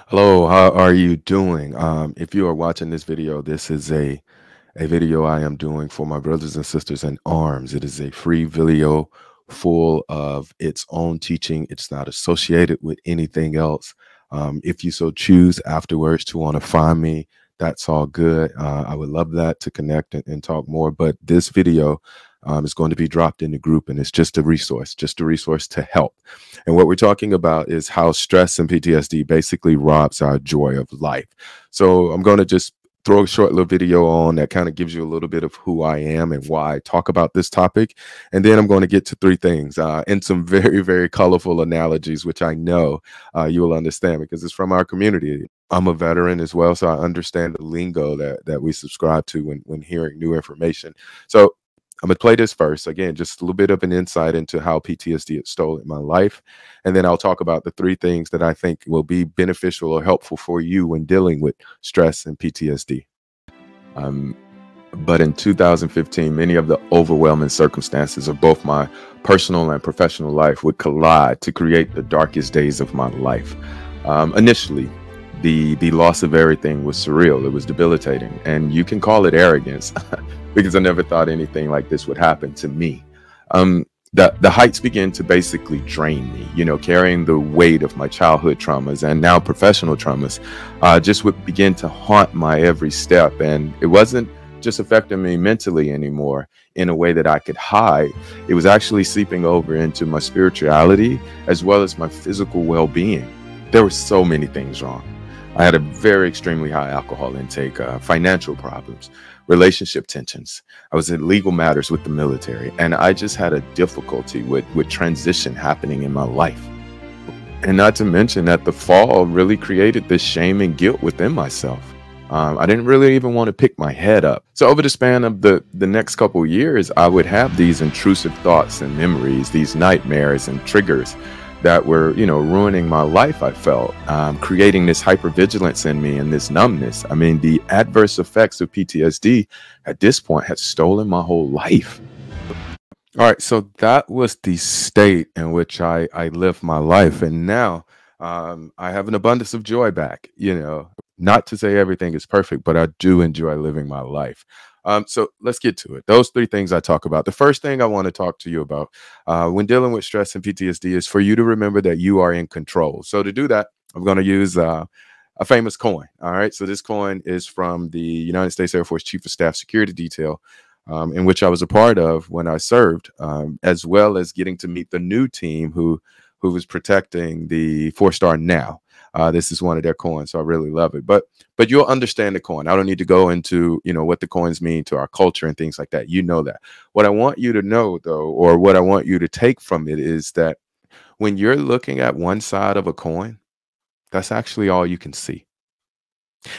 Hello, how are you doing? If you are watching this video, this is a video I am doing for my brothers and sisters in arms. It is a free video full of its own teaching. It's not associated with anything else. If you so choose afterwards to want to find me, that's all good. I would love that to connect and talk more. But this video is going to be dropped in the group, and it's just a resource to help. And what we're talking about is how stress and PTSD basically robs our joy of life. So I'm going to just throw a short little video on that kind of gives you a little bit of who I am and why I talk about this topic. And then I'm going to get to three things and some very, very colorful analogies, which I know you will understand because it's from our community. I'm a veteran as well, so I understand the lingo that we subscribe to when hearing new information. So I'm gonna play this first. Again, just a little bit of an insight into how PTSD had stolen my life. And then I'll talk about the three things that I think will be beneficial or helpful for you when dealing with stress and PTSD. Um, but in 2015, many of the overwhelming circumstances of both my personal and professional life would collide to create the darkest days of my life. Initially, the loss of everything was surreal. It was debilitating, and you can call it arrogance because I never thought anything like this would happen to me. Um, the heights began to basically drain me. Carrying the weight of my childhood traumas and now professional traumas, just would begin to haunt my every step, and it wasn't just affecting me mentally anymore in a way that I could hide. It was actually seeping over into my spirituality as well as my physical well-being. There were so many things wrong. I had a very extremely high alcohol intake, financial problems, relationship tensions. I was in legal matters with the military, and I just had a difficulty with transition happening in my life. And not to mention that the fall really created this shame and guilt within myself. I didn't really even want to pick my head up. So over the span of the next couple of years, I would have these intrusive thoughts and memories, these nightmares and triggers that were, ruining my life, I felt, creating this hypervigilance in me and this numbness. I mean, the adverse effects of PTSD at this point had stolen my whole life. All right, so that was the state in which I lived my life. And now I have an abundance of joy back, not to say everything is perfect, but I do enjoy living my life. So let's get to it. Those three things I talk about. The first thing I want to talk to you about when dealing with stress and PTSD is for you to remember that you are in control. So to do that, I'm going to use a famous coin. All right. So this coin is from the United States Air Force Chief of Staff Security Detail, in which I was a part of when I served, as well as getting to meet the new team who was protecting the 4-star now. This is one of their coins, so I really love it. But you'll understand the coin. I don't need to go into what the coins mean to our culture and things like that. You know that. What I want you to know, though, or what I want you to take from it is that when you're looking at one side of a coin, that's actually all you can see.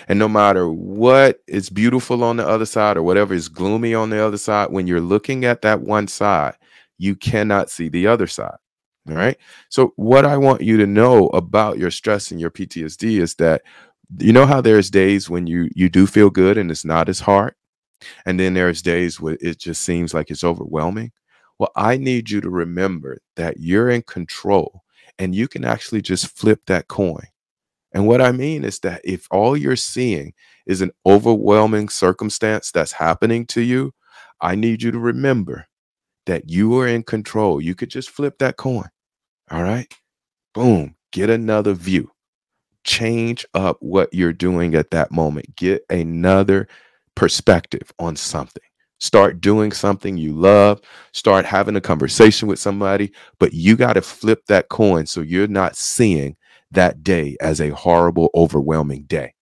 And no matter what is beautiful on the other side or whatever is gloomy on the other side, when you're looking at that one side, you cannot see the other side. All right. So, what I want you to know about your stress and your PTSD is that how there's days when you do feel good and it's not as hard, and then there's days where it just seems like it's overwhelming. Well, I need you to remember that you're in control and you can actually just flip that coin. And what I mean is that if all you're seeing is an overwhelming circumstance that's happening to you, I need you to remember that you are in control. You could just flip that coin. All right. Boom. Get another view. Change up what you're doing at that moment. Get another perspective on something. Start doing something you love. Start having a conversation with somebody, but you got to flip that coin so you're not seeing that day as a horrible, overwhelming day.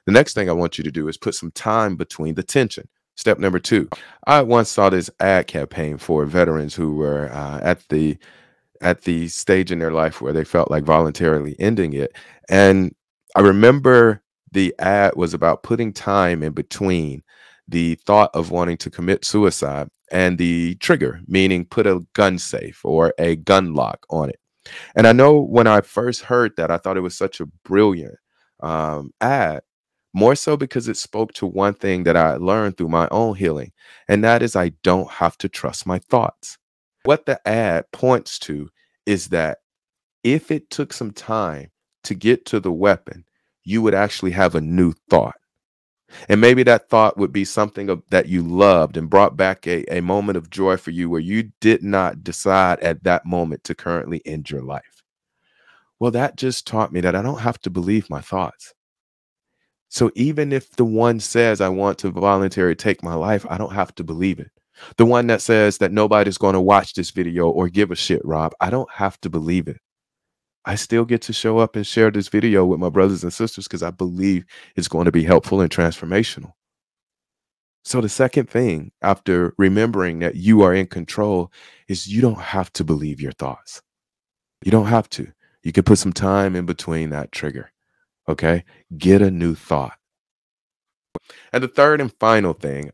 The next thing I want you to do is put some time between the tension. Step number 2. I once saw this ad campaign for veterans who were at the stage in their life where they felt like voluntarily ending it. And I remember the ad was about putting time in between the thought of wanting to commit suicide and the trigger, meaning put a gun safe or a gun lock on it. And I know when I first heard that, I thought it was such a brilliant ad, more so because it spoke to one thing that I learned through my own healing, and that is I don't have to trust my thoughts. What the ad points to is that if it took some time to get to the weapon, you would actually have a new thought. And maybe that thought would be something that you loved and brought back a moment of joy for you where you did not decide at that moment to currently end your life. Well, that just taught me that I don't have to believe my thoughts. So even if the one says I want to voluntarily take my life, I don't have to believe it. The one that says that nobody's going to watch this video or give a shit, Rob, I don't have to believe it. I still get to show up and share this video with my brothers and sisters because I believe it's going to be helpful and transformational. So the second thing after remembering that you are in control is you don't have to believe your thoughts. You don't have to. You can put some time in between that trigger. Okay. Get a new thought. And the third and final thing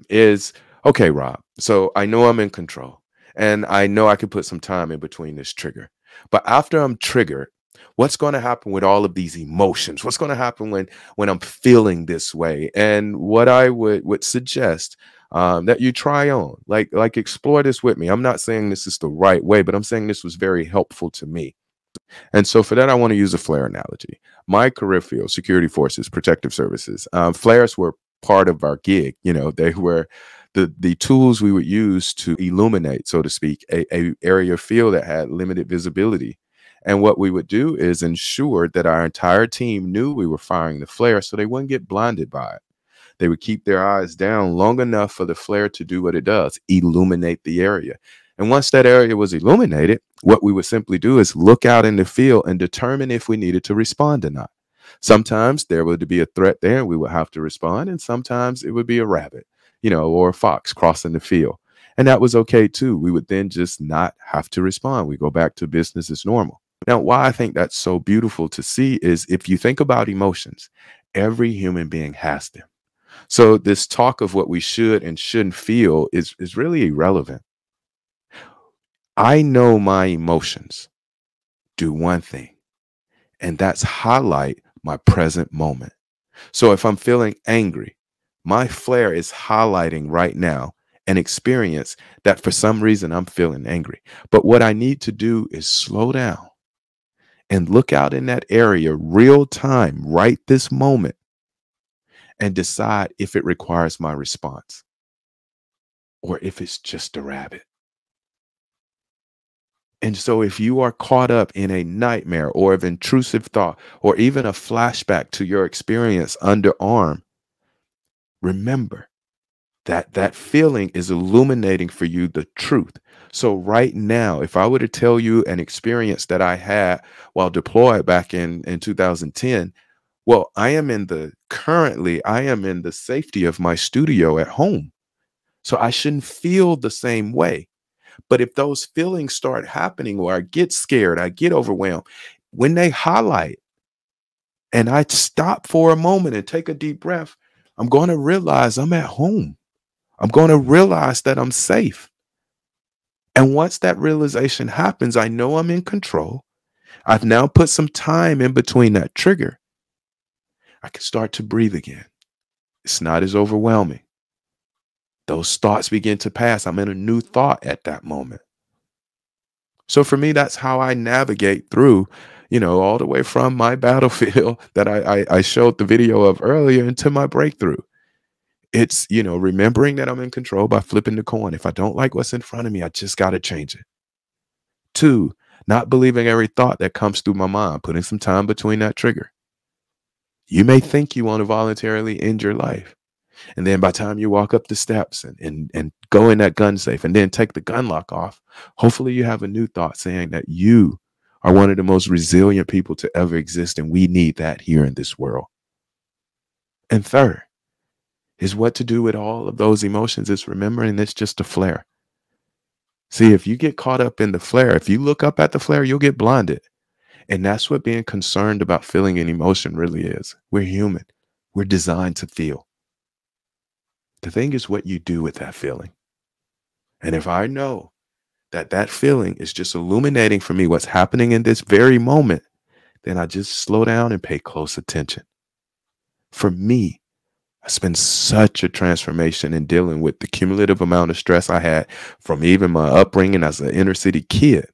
is, okay, Rob, so I know I'm in control and I know I can put some time in between this trigger. But after I'm triggered, what's going to happen with all of these emotions? What's going to happen when I'm feeling this way? And what I would suggest that you try on, like explore this with me. I'm not saying this is the right way, but I'm saying this was very helpful to me. And so for that, I want to use a flare analogy. My career field, security forces, protective services, flares were part of our gig. You know, they were the tools we would use to illuminate, so to speak, a area of field that had limited visibility. And what we would do is ensure that our entire team knew we were firing the flare so they wouldn't get blinded by it. They would keep their eyes down long enough for the flare to do what it does, illuminate the area. And once that area was illuminated, what we would simply do is look out in the field and determine if we needed to respond or not. Sometimes there would be a threat there and we would have to respond. And sometimes it would be a rabbit, you know, or a fox crossing the field. And that was okay too. We would then just not have to respond. We go back to business as normal. Now, why I think that's so beautiful to see is if you think about emotions, every human being has them. So this talk of what we should and shouldn't feel is really irrelevant. I know my emotions do one thing, and that's highlight my present moment. So if I'm feeling angry, my flare is highlighting right now an experience that for some reason I'm feeling angry. But what I need to do is slow down and look out in that area real time, right this moment, and decide if it requires my response or if it's just a rabbit. And so if you are caught up in a nightmare or of intrusive thought or even a flashback to your experience under arm, remember that that feeling is illuminating for you the truth. So right now, if I were to tell you an experience that I had while deployed back in 2010, well, I am in the safety of my studio at home. So I shouldn't feel the same way. But if those feelings start happening or I get scared, I get overwhelmed, when they highlight and I stop for a moment and take a deep breath, I'm going to realize I'm at home. I'm going to realize that I'm safe. And once that realization happens, I know I'm in control. I've now put some time in between that trigger. I can start to breathe again. It's not as overwhelming. Those thoughts begin to pass. I'm in a new thought at that moment. So for me, that's how I navigate through, you know, all the way from my battlefield that I showed the video of earlier into my breakthrough. It's, you know, remembering that I'm in control by flipping the coin. If I don't like what's in front of me, I just got to change it. 2, not believing every thought that comes through my mind, putting some time between that trigger. You may think you want to voluntarily end your life. And then by the time you walk up the steps and go in that gun safe and then take the gun lock off, hopefully you have a new thought saying that you are one of the most resilient people to ever exist. And we need that here in this world. And third is what to do with all of those emotions is remembering it's just a flare. See, if you get caught up in the flare, if you look up at the flare, you'll get blinded. And that's what being concerned about feeling an emotion really is. We're human. We're designed to feel. The thing is what you do with that feeling. And if I know that that feeling is just illuminating for me what's happening in this very moment, then I just slow down and pay close attention. For me, it's been such a transformation in dealing with the cumulative amount of stress I had from even my upbringing as an inner city kid.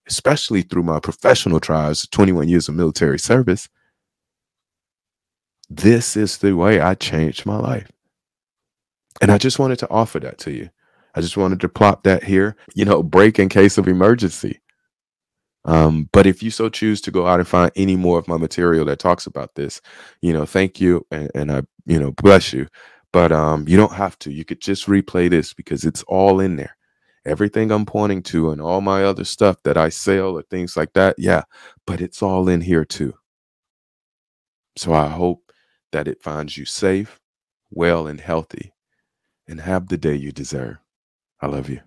especially through my professional trials, 21 years of military service. This is the way I changed my life. And I just wanted to offer that to you. I just wanted to plop that here, break in case of emergency. But if you so choose to go out and find any more of my material that talks about this, thank you and I, bless you. But you don't have to. You could just replay this because it's all in there. Everything I'm pointing to and all my other stuff that I sell or things like that, yeah, but it's all in here too. So I hope that it finds you safe, well, and healthy, and have the day you deserve. I love you.